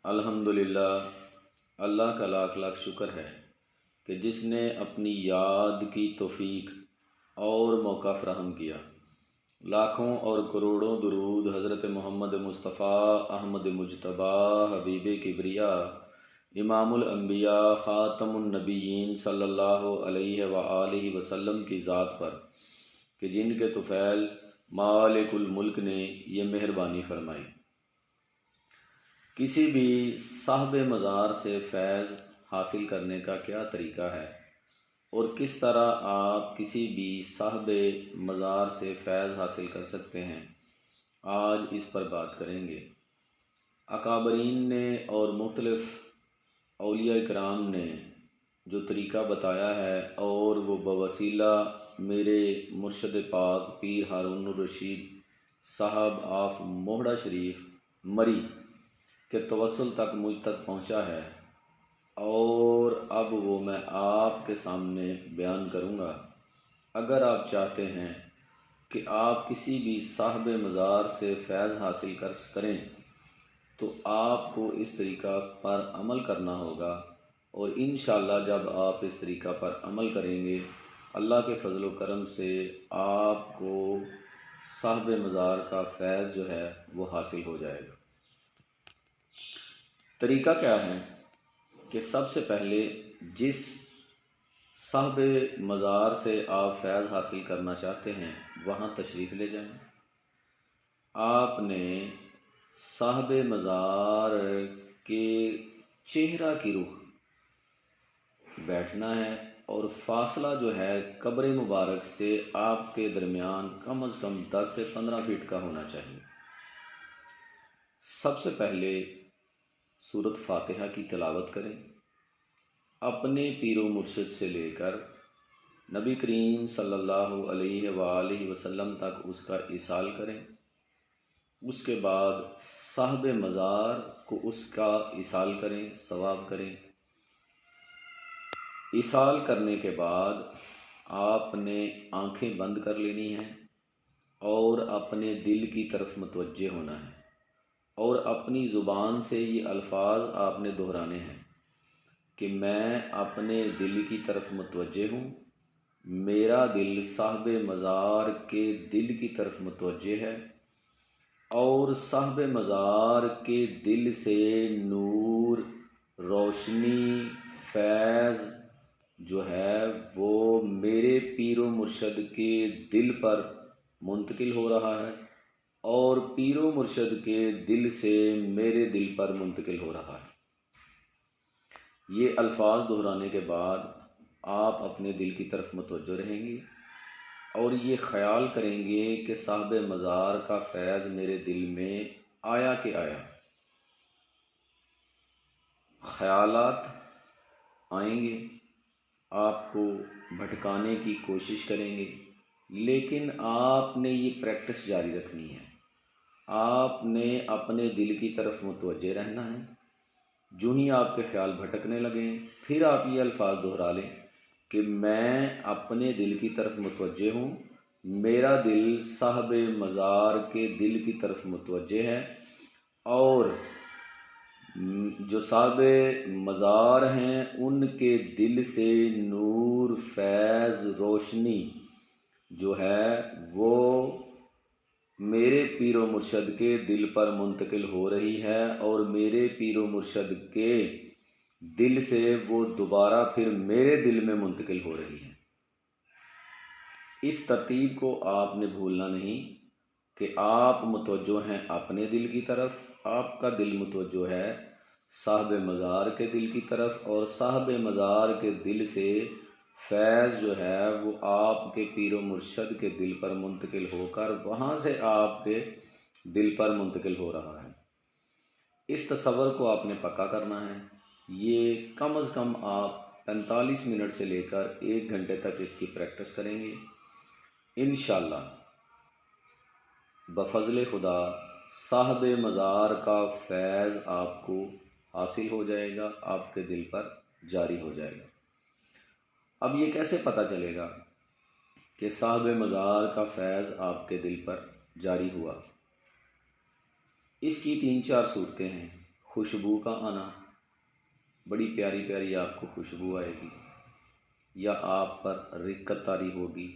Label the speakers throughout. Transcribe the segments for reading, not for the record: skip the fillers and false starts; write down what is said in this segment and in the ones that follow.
Speaker 1: الحمدللہ، اللہ کا لاکھ لاکھ شکر ہے کہ جس نے اپنی یاد کی توفیق اور موقع فراہم کیا۔ لاکھوں اور کروڑوں درود حضرت محمد مصطفیٰ احمد مجتبیٰ حبیب کبریا امام الانبیاء خاتم النبیین صلی اللہ علیہ وآلہ وسلم کی ذات پر کہ جن کے طفیل مالک الملک نے یہ مہربانی فرمائی۔ کسی بھی صاحب مزار سے فیض حاصل کرنے کا کیا طریقہ ہے اور کس طرح آپ کسی بھی صاحب مزار سے فیض حاصل کر سکتے ہیں، آج اس پر بات کریں گے۔ اکابرین نے اور مختلف اولیاء کرام نے جو طریقہ بتایا ہے اور وہ بوسیلہ میرے مرشد پاک پیر ہارون الرشید صاحب آف موہڑا شریف مری کے توسل تک مجھ تک پہنچا ہے، اور اب وہ میں آپ کے سامنے بیان کروں گا۔ اگر آپ چاہتے ہیں کہ آپ کسی بھی صاحب مزار سے فیض حاصل کریں تو آپ کو اس طریقہ پر عمل کرنا ہوگا، اور انشاءاللہ جب آپ اس طریقہ پر عمل کریں گے اللہ کے فضل و کرم سے آپ کو صاحب مزار کا فیض جو ہے وہ حاصل ہو جائے گا۔ طریقہ کیا ہے کہ سب سے پہلے جس صاحب مزار سے آپ فیض حاصل کرنا چاہتے ہیں وہاں تشریف لے جائیں۔ آپ نے صاحب مزار کے چہرہ کی رخ بیٹھنا ہے، اور فاصلہ جو ہے قبر مبارک سے آپ کے درمیان کم از کم 10 سے 15 فٹ کا ہونا چاہیے۔ سب سے پہلے سورۃ فاتحہ کی تلاوت کریں، اپنے پیر و مرشد سے لے کر نبی کریم صلی اللہ علیہ وآلہ وسلم تک اس کا ایصال کریں۔ اس کے بعد صاحب مزار کو اس کا ایصال کریں، ثواب کریں۔ ایصال کرنے کے بعد آپ نے آنکھیں بند کر لینی ہیں اور اپنے دل کی طرف متوجہ ہونا ہے، اور اپنی زبان سے یہ الفاظ آپ نے دہرانے ہیں کہ میں اپنے دل کی طرف متوجہ ہوں، میرا دل صاحب مزار کے دل کی طرف متوجہ ہے، اور صاحب مزار کے دل سے نور، روشنی، فیض جو ہے وہ میرے پیر و مرشد کے دل پر منتقل ہو رہا ہے، اور پیر و مرشد کے دل سے میرے دل پر منتقل ہو رہا ہے۔ یہ الفاظ دہرانے کے بعد آپ اپنے دل کی طرف متوجہ رہیں گے، اور یہ خیال کریں گے کہ صاحب مزار کا فیض میرے دل میں آیا کہ آیا۔ خیالات آئیں گے، آپ کو بھٹکانے کی کوشش کریں گے، لیکن آپ نے یہ پریکٹس جاری رکھنی ہے۔ آپ نے اپنے دل کی طرف متوجہ رہنا ہے۔ جو ہی آپ کے خیال بھٹکنے لگیں پھر آپ یہ الفاظ دہرا لیں کہ میں اپنے دل کی طرف متوجہ ہوں، میرا دل صاحب مزار کے دل کی طرف متوجہ ہے، اور جو صاحب مزار ہیں ان کے دل سے نور، فیض، روشنی جو ہے وہ میرے پیر و مرشد کے دل پر منتقل ہو رہی ہے، اور میرے پیر و مرشد کے دل سے وہ دوبارہ پھر میرے دل میں منتقل ہو رہی ہے۔ اس ترتیب کو آپ نے بھولنا نہیں کہ آپ متوجہ ہیں اپنے دل کی طرف، آپ کا دل متوجہ ہے صاحب مزار کے دل کی طرف، اور صاحب مزار کے دل سے فیض جو ہے وہ آپ کے پیر و مرشد کے دل پر منتقل ہو کر وہاں سے آپ کے دل پر منتقل ہو رہا ہے۔ اس تصور کو آپ نے پکا کرنا ہے۔ یہ کم از کم آپ 45 منٹ سے لے کر 1 گھنٹے تک اس کی پریکٹس کریں گے۔ انشاءاللہ بفضل خدا صاحب مزار کا فیض آپ کو حاصل ہو جائے گا، آپ کے دل پر جاری ہو جائے گا۔ اب یہ کیسے پتہ چلے گا کہ صاحب مزار کا فیض آپ کے دل پر جاری ہوا؟ اس کی 3-4 صورتیں ہیں۔ خوشبو کا آنا، بڑی پیاری پیاری آپ کو خوشبو آئے گی، یا آپ پر رقت طاری ہوگی،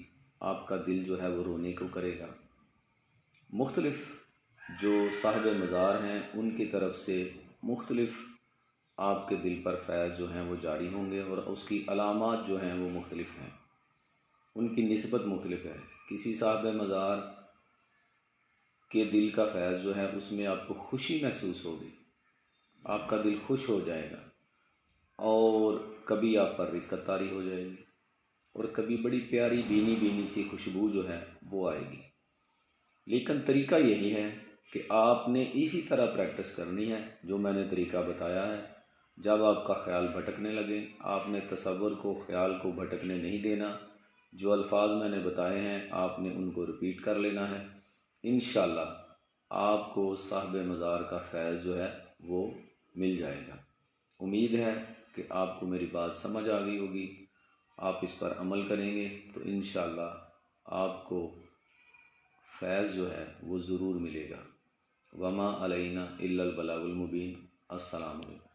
Speaker 1: آپ کا دل جو ہے وہ رونے کو کرے گا۔ مختلف جو صاحب مزار ہیں ان کی طرف سے مختلف آپ کے دل پر فیض جو ہیں وہ جاری ہوں گے، اور اس کی علامات جو ہیں وہ مختلف ہیں، ان کی نسبت مختلف ہے۔ کسی صاحب مزار کے دل کا فیض جو ہے اس میں آپ کو خوشی محسوس ہوگی، آپ کا دل خوش ہو جائے گا، اور کبھی آپ پر رقت طاری ہو جائے گی، اور کبھی بڑی پیاری بھینی بھینی سی خوشبو جو ہے وہ آئے گی۔ لیکن طریقہ یہی ہے کہ آپ نے اسی طرح پریکٹس کرنی ہے جو میں نے طریقہ بتایا ہے۔ جب آپ کا خیال بھٹکنے لگے، آپ نے تصور کو، خیال کو بھٹکنے نہیں دینا، جو الفاظ میں نے بتائے ہیں آپ نے ان کو ریپیٹ کر لینا ہے۔ انشاءاللہ آپ کو صاحب مزار کا فیض جو ہے وہ مل جائے گا۔ امید ہے کہ آپ کو میری بات سمجھ آ گئی ہوگی، آپ اس پر عمل کریں گے تو انشاءاللہ آپ کو فیض جو ہے وہ ضرور ملے گا۔ وما علینا الا البلاغ المبین۔ السلام علیکم۔